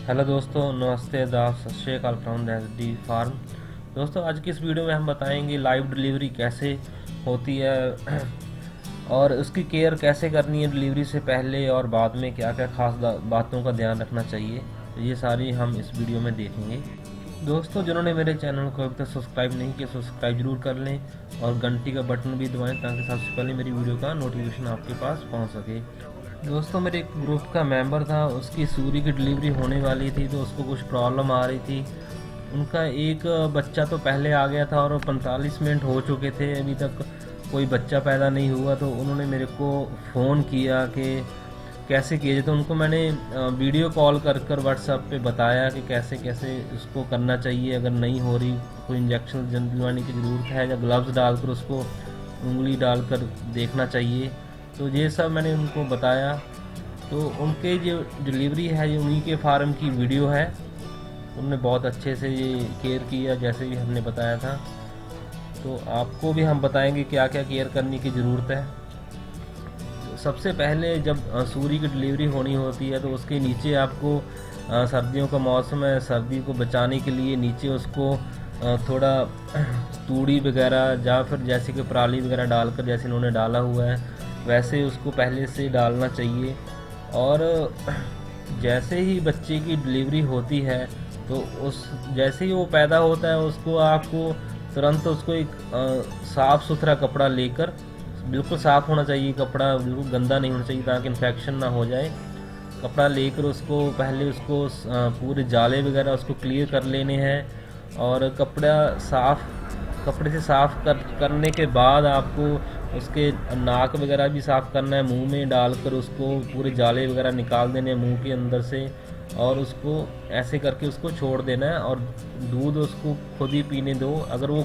Hello दोस्तों, नमस्ते, आदाब, सत श्री अकाल फ्रॉम द डी फार्म। दोस्तों, आज की इस वीडियो में हम बताएंगे लाइव डिलीवरी कैसे होती है और उसकी केयर कैसे करनी है डिलीवरी से पहले और बाद में, क्या क्या खास बातों का ध्यान रखना चाहिए। तो ये सारी हम इस वीडियो में देखेंगे। दोस्तों, जिन्होंने मेरे चैनल को अभी तक सब्सक्राइब नहीं किया, सब्सक्राइब जरूर कर लें और घंटी का बटन भी दबाएं ताकि सबसे पहले मेरी वीडियो का नोटिफिकेशन आपके पास पहुंच सके। दोस्तों, मेरे एक ग्रुप का मेंबर था, उसकी सूरी की डिलीवरी होने वाली थी तो उसको कुछ प्रॉब्लम आ रही थी। उनका एक बच्चा तो पहले आ गया था और 45 मिनट हो चुके थे, अभी तक कोई बच्चा पैदा नहीं हुआ। तो उन्होंने मेरे को फ़ोन किया कि कैसे किया जाए। तो उनको मैंने वीडियो कॉल कर कर व्हाट्सएप पे बताया कि कैसे कैसे उसको करना चाहिए। अगर नहीं हो रही, कोई इंजेक्शन दिलवाने की ज़रूरत है या ग्लव्स डालकर उसको उंगली डालकर देखना चाहिए। तो ये सब मैंने उनको बताया। तो उनके जो डिलीवरी है, ये उन्हीं के फार्म की वीडियो है। उन्होंने बहुत अच्छे से ये केयर किया जैसे भी हमने बताया था। तो आपको भी हम बताएंगे क्या क्या केयर करने की ज़रूरत है। सबसे पहले जब सूरी की डिलीवरी होनी होती है तो उसके नीचे आपको, सर्दियों का मौसम है, सर्दी को बचाने के लिए नीचे उसको थोड़ा तूड़ी वगैरह या फिर जैसे कि पराली वगैरह डालकर, जैसे इन्होंने डाला हुआ है वैसे उसको पहले से डालना चाहिए। और जैसे ही बच्चे की डिलीवरी होती है तो उस जैसे ही वो पैदा होता है उसको आपको तुरंत उसको एक साफ़ सुथरा कपड़ा लेकर, बिल्कुल साफ़ होना चाहिए कपड़ा, बिल्कुल गंदा नहीं होना चाहिए ताकि इन्फेक्शन ना हो जाए। कपड़ा लेकर उसको पहले उसको पूरे जाले वगैरह उसको क्लियर कर लेने हैं। और कपड़े से साफ़ करने के बाद आपको उसके नाक वगैरह भी साफ़ करना है, मुंह में डालकर उसको पूरे जाले वगैरह निकाल देने हैं मुंह के अंदर से। और उसको ऐसे करके उसको छोड़ देना है और दूध उसको खुद ही पीने दो। अगर वो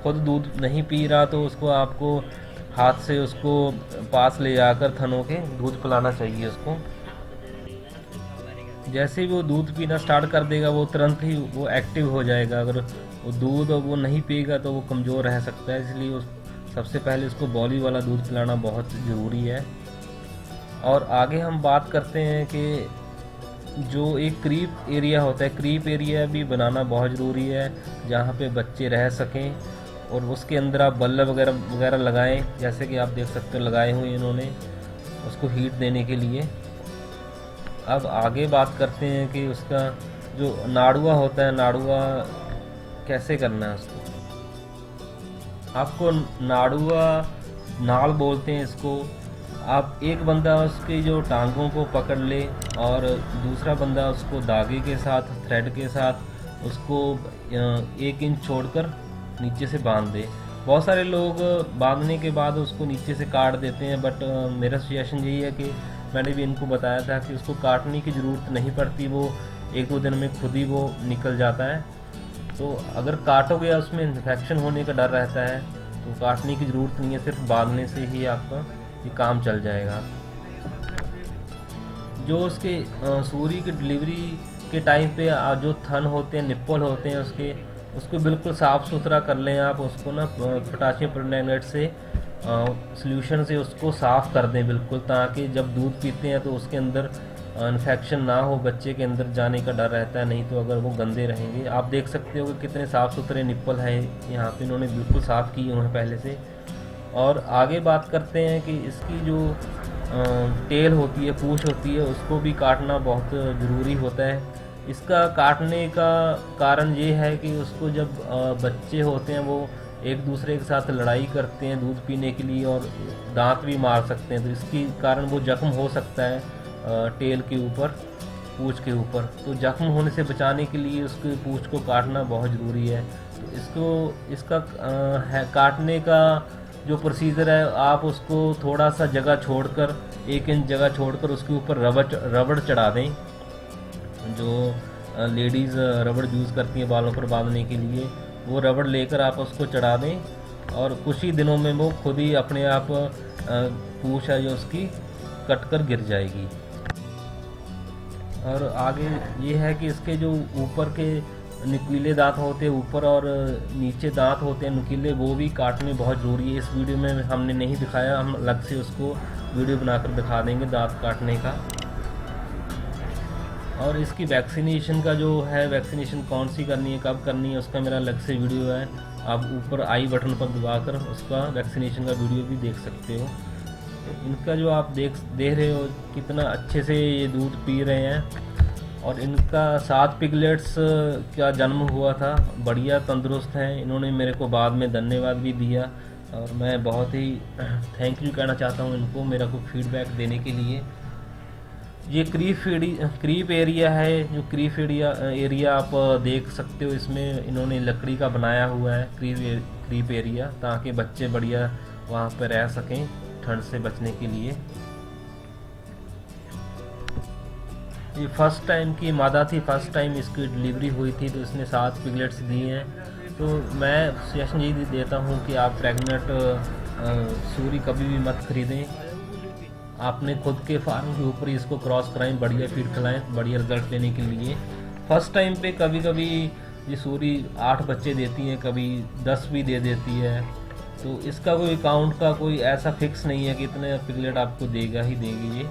खुद दूध नहीं पी रहा तो उसको आपको हाथ से उसको पास ले जाकर थनों के दूध पिलाना चाहिए उसको। जैसे ही वो दूध पीना स्टार्ट कर देगा वो तुरंत ही वो एक्टिव हो जाएगा। अगर वो दूध वो नहीं पिएगा तो वो कमज़ोर रह सकता है, इसलिए सबसे पहले उसको बॉली वाला दूध पिलाना बहुत ज़रूरी है। और आगे हम बात करते हैं कि जो एक क्रीप एरिया होता है, क्रीप एरिया भी बनाना बहुत ज़रूरी है जहाँ पे बच्चे रह सकें। और उसके अंदर आप बल्ब वगैरह लगाएं, जैसे कि आप देख सकते हो लगाए हुए इन्होंने उसको हीट देने के लिए। अब आगे बात करते हैं कि उसका जो नाड़ुआ होता है, नाड़ुआ कैसे करना है उसको। आपको नाड़ुआ नाल बोलते हैं इसको। आप एक बंदा उसकी जो टांगों को पकड़ ले और दूसरा बंदा उसको धागे के साथ, थ्रेड के साथ उसको 1 इंच छोड़कर नीचे से बांध दे। बहुत सारे लोग बांधने के बाद उसको नीचे से काट देते हैं, बट मेरा सजेशन यही है कि मैंने भी इनको बताया था कि उसको काटने की ज़रूरत नहीं पड़ती, वो 1-2 दिन में खुद ही वो निकल जाता है। तो अगर काटोगे या उसमें इन्फेक्शन होने का डर रहता है तो काटने की ज़रूरत नहीं है, सिर्फ बांधने से ही आपका ये काम चल जाएगा। जो उसके सूरी की डिलीवरी के टाइम पे जो थन होते हैं, निप्पल होते हैं उसको बिल्कुल साफ़ सुथरा कर लें। आप उसको ना पोटाशियम परमैंगनेट से सॉल्यूशन से उसको साफ़ कर दें बिल्कुल, ताकि जब दूध पीते हैं तो उसके अंदर इन्फेक्शन ना हो, बच्चे के अंदर जाने का डर रहता है। नहीं तो अगर वो गंदे रहेंगे, आप देख सकते हो कि कितने साफ़ सुथरे निप्पल हैं यहाँ पे, इन्होंने बिल्कुल साफ़ किए हुए हैं पहले से। और आगे बात करते हैं कि इसकी जो टेल होती है, पूँछ होती है, उसको भी काटना बहुत ज़रूरी होता है। इसका काटने का कारण ये है कि उसको जब बच्चे होते हैं वो एक दूसरे के साथ लड़ाई करते हैं दूध पीने के लिए और दांत भी मार सकते हैं, तो इसके कारण वो जख्म हो सकता है टेल के ऊपर, पूँछ के ऊपर। तो जख्म होने से बचाने के लिए उसकी पूँछ को काटना बहुत ज़रूरी है। तो इसका है काटने का जो प्रोसीजर है, आप उसको थोड़ा सा जगह छोड़कर, 1 इंच जगह छोड़कर उसके ऊपर रबड़ चढ़ा दें। जो लेडीज़ रबड़ यूज़ करती हैं बालों पर बांधने के लिए, वो रबड़ लेकर आप उसको चढ़ा दें और कुछ ही दिनों में वो खुद ही अपने आप पूँछ है जो उसकी कट कर गिर जाएगी। और आगे ये है कि इसके जो ऊपर के नुकीले दांत होते हैं, ऊपर और नीचे दांत होते हैं नुकीले, वो भी काटने बहुत ज़रूरी है। इस वीडियो में हमने नहीं दिखाया, हम अलग से उसको वीडियो बनाकर दिखा देंगे दांत काटने का। और इसकी वैक्सीनेशन का जो है, वैक्सीनेशन कौन सी करनी है, कब करनी है, उसका मेरा अलग से वीडियो है। आप ऊपर आई बटन पर दबाकर उसका वैक्सीनेशन का वीडियो भी देख सकते हो। इनका जो आप देख रहे हो कितना अच्छे से ये दूध पी रहे हैं। और इनका 7 पिगलेट्स का जन्म हुआ था, बढ़िया तंदुरुस्त हैं। इन्होंने मेरे को बाद में धन्यवाद भी दिया और मैं बहुत ही थैंक यू कहना चाहता हूँ इनको मेरा को फीडबैक देने के लिए। ये क्रीप एरिया है, जो क्रीप एरिया आप देख सकते हो। इसमें इन्होंने लकड़ी का बनाया हुआ है क्रीप एरिया, ताकि बच्चे बढ़िया वहाँ पर रह सकें ठंड से बचने के लिए। ये फर्स्ट टाइम की मादा थी, फर्स्ट टाइम इसकी डिलीवरी हुई थी, तो इसने 7 पिगलेट्स दिए हैं। तो मैं सजेशन यही देता हूँ कि आप प्रेग्नेंट सूरी कभी भी मत खरीदें। आपने खुद के फार्म के ऊपर ही इसको क्रॉस कराएं, बढ़िया फीड खिलाएं बढ़िया रिजल्ट लेने के लिए। फर्स्ट टाइम पे कभी कभी ये सूरी 8 बच्चे देती हैं, कभी 10 भी दे देती है। तो इसका कोई काउंट का कोई ऐसा फिक्स नहीं है कि इतने पिगलेट आपको देगा ही देगी। ये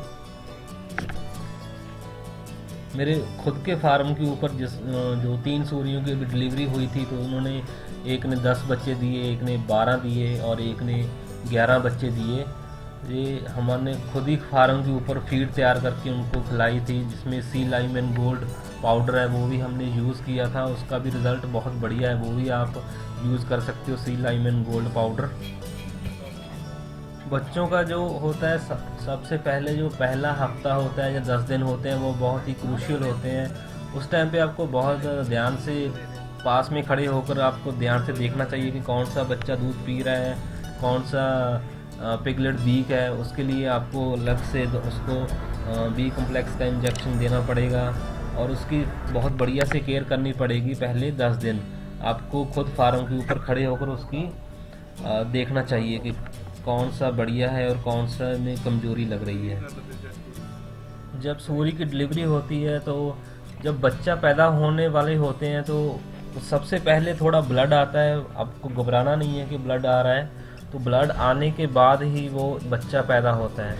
मेरे खुद के फार्म के ऊपर जो 3 सूरियों की डिलीवरी हुई थी, तो उन्होंने एक ने 10 बच्चे दिए, एक ने 12 दिए और एक ने 11 बच्चे दिए। ये हमने खुद ही फार्म के ऊपर फीड तैयार करके उनको खिलाई थी, जिसमें सी लाइम एंड गोल्ड पाउडर है, वो भी हमने यूज़ किया था। उसका भी रिज़ल्ट बहुत बढ़िया है, वो भी आप यूज़ कर सकते हो, सी लाइम एंड गोल्ड पाउडर। बच्चों का जो होता है सबसे पहले जो पहला हफ्ता होता है या 10 दिन होते हैं, वो बहुत ही क्रूशियल होते हैं। उस टाइम पे आपको बहुत ध्यान से पास में खड़े होकर आपको ध्यान से देखना चाहिए कि कौन सा बच्चा दूध पी रहा है, कौन सा पिगलेट वीक है। उसके लिए आपको अलग से उसको बी कम्प्लेक्स का इंजेक्शन देना पड़ेगा और उसकी बहुत बढ़िया से केयर करनी पड़ेगी। पहले 10 दिन आपको खुद फार्म के ऊपर खड़े होकर उसकी देखना चाहिए कि कौन सा बढ़िया है और कौन सा में कमज़ोरी लग रही है। जब सूरी की डिलीवरी होती है, तो जब बच्चा पैदा होने वाले होते हैं, तो सबसे पहले थोड़ा ब्लड आता है। आपको घबराना नहीं है कि ब्लड आ रहा है, तो ब्लड आने के बाद ही वो बच्चा पैदा होता है।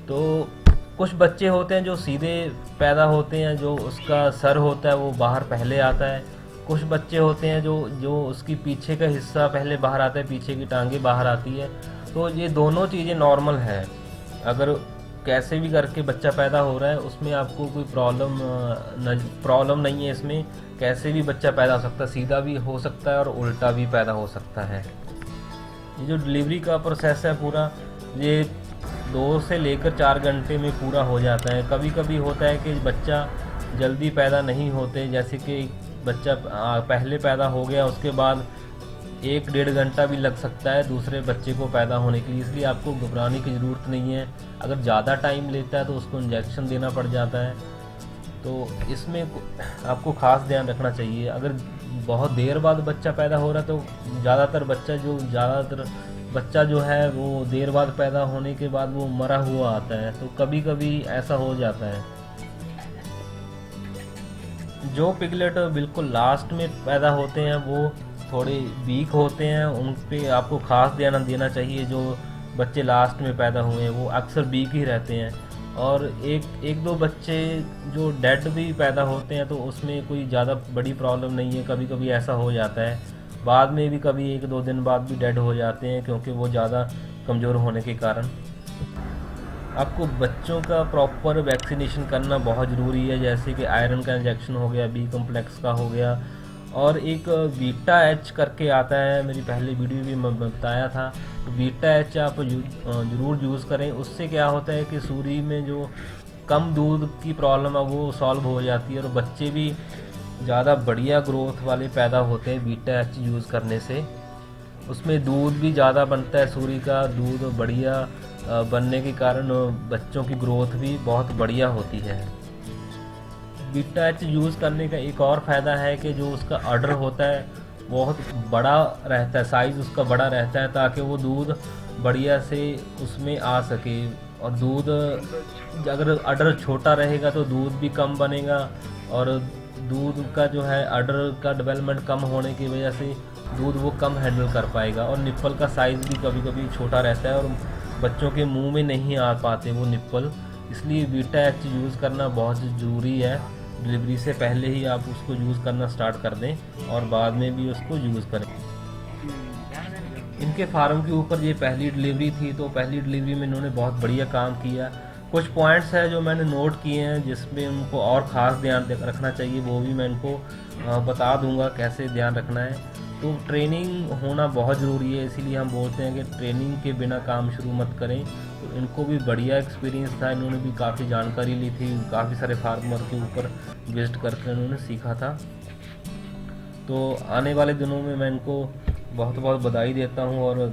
तो कुछ बच्चे होते हैं जो सीधे पैदा होते हैं, जो उसका सर होता है वो बाहर पहले आता है। कुछ बच्चे होते हैं जो उसकी पीछे का हिस्सा पहले बाहर आता है, पीछे की टांगे बाहर आती है। तो ये दोनों चीज़ें नॉर्मल है। अगर कैसे भी करके बच्चा पैदा हो रहा है, उसमें आपको कोई प्रॉब्लम नहीं है। इसमें कैसे भी बच्चा पैदा हो सकता है, सीधा भी हो सकता है और उल्टा भी पैदा हो सकता है। ये जो डिलीवरी का प्रोसेस है पूरा, ये 2 से लेकर 4 घंटे में पूरा हो जाता है। कभी कभी होता है कि बच्चा जल्दी पैदा नहीं होते, जैसे कि बच्चा पहले पैदा हो गया, उसके बाद 1-1.5 घंटा भी लग सकता है दूसरे बच्चे को पैदा होने के लिए। इसलिए आपको घबराने की ज़रूरत नहीं है। अगर ज़्यादा टाइम लेता है तो उसको इंजेक्शन देना पड़ जाता है। तो इसमें आपको ख़ास ध्यान रखना चाहिए। अगर बहुत देर बाद बच्चा पैदा हो रहा है, तो ज़्यादातर बच्चा जो है वो देर बाद पैदा होने के बाद वो मरा हुआ आता है। तो कभी कभी ऐसा हो जाता है। जो पिगलेट बिल्कुल लास्ट में पैदा होते हैं वो थोड़े वीक होते हैं, उन पे आपको ख़ास ध्यान देना चाहिए। जो बच्चे लास्ट में पैदा हुए हैं वो अक्सर वीक ही रहते हैं। और एक दो बच्चे जो डेड भी पैदा होते हैं, तो उसमें कोई ज़्यादा बड़ी प्रॉब्लम नहीं है। कभी कभी ऐसा हो जाता है, बाद में भी कभी 1-2 दिन बाद भी डेड हो जाते हैं, क्योंकि वो ज़्यादा कमज़ोर होने के कारण। आपको बच्चों का प्रॉपर वैक्सीनेशन करना बहुत ज़रूरी है, जैसे कि आयरन का इंजेक्शन हो गया, बी कम्प्लेक्स का हो गया, और एक बीटा एच करके आता है, मेरी पहले वीडियो भी मैं बताया था। तो बीटा एच आप ज़रूर यूज़ करें। उससे क्या होता है कि सूरी में जो कम दूध की प्रॉब्लम है वो सॉल्व हो जाती है और बच्चे भी ज़्यादा बढ़िया ग्रोथ वाले पैदा होते हैं बीटा एच यूज़ करने से। उसमें दूध भी ज़्यादा बनता है, सूरी का दूध बढ़िया बनने के कारण बच्चों की ग्रोथ भी बहुत बढ़िया होती है। बीटा एच यूज़ करने का एक और फ़ायदा है कि जो उसका अडर होता है बहुत बड़ा रहता है, साइज़ उसका बड़ा रहता है, ताकि वो दूध बढ़िया से उसमें आ सके। और दूध अगर अडर छोटा रहेगा तो दूध भी कम बनेगा, और दूध का जो है अडर का डेवलपमेंट कम होने की वजह से दूध वो कम हैंडल कर पाएगा। और निप्पल का साइज़ भी कभी कभी छोटा रहता है और बच्चों के मुंह में नहीं आ पाते वो निप्पल। इसलिए बीटा एच यूज़ करना बहुत ज़रूरी है। डिलीवरी से पहले ही आप उसको यूज़ करना स्टार्ट कर दें और बाद में भी उसको यूज़ करें। इनके फार्म के ऊपर ये पहली डिलीवरी थी, तो पहली डिलीवरी में इन्होंने बहुत बढ़िया काम किया। कुछ पॉइंट्स हैं जो मैंने नोट किए हैं जिसमें उनको और ख़ास ध्यान रखना चाहिए, वो भी मैं इनको बता दूंगा कैसे ध्यान रखना है। तो ट्रेनिंग होना बहुत ज़रूरी है, इसीलिए हम बोलते हैं कि ट्रेनिंग के बिना काम शुरू मत करें। तो इनको भी बढ़िया एक्सपीरियंस था, इन्होंने भी काफ़ी जानकारी ली थी, काफ़ी सारे फार्मर के ऊपर विजिट करके इन्होंने सीखा था। तो आने वाले दिनों में मैं इनको बहुत बहुत बधाई देता हूँ और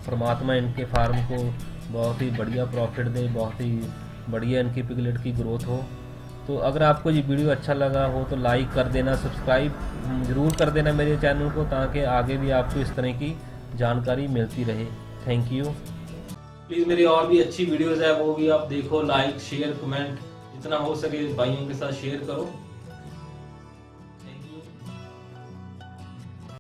परमात्मा इनके फार्म को बहुत ही बढ़िया प्रॉफिट दे, बहुत ही बढ़िया इनकी पिगलेट की ग्रोथ हो। तो अगर आपको ये वीडियो अच्छा लगा हो तो लाइक कर देना, सब्सक्राइब ज़रूर कर देना मेरे चैनल को, ताकि आगे भी आपको इस तरह की जानकारी मिलती रहे। Thank you. प्लीज़ मेरी और भी अच्छी वीडियोज़ है वो भी आप देखो, लाइक शेयर कमेंट जितना हो सके भाइयों के साथ शेयर करो।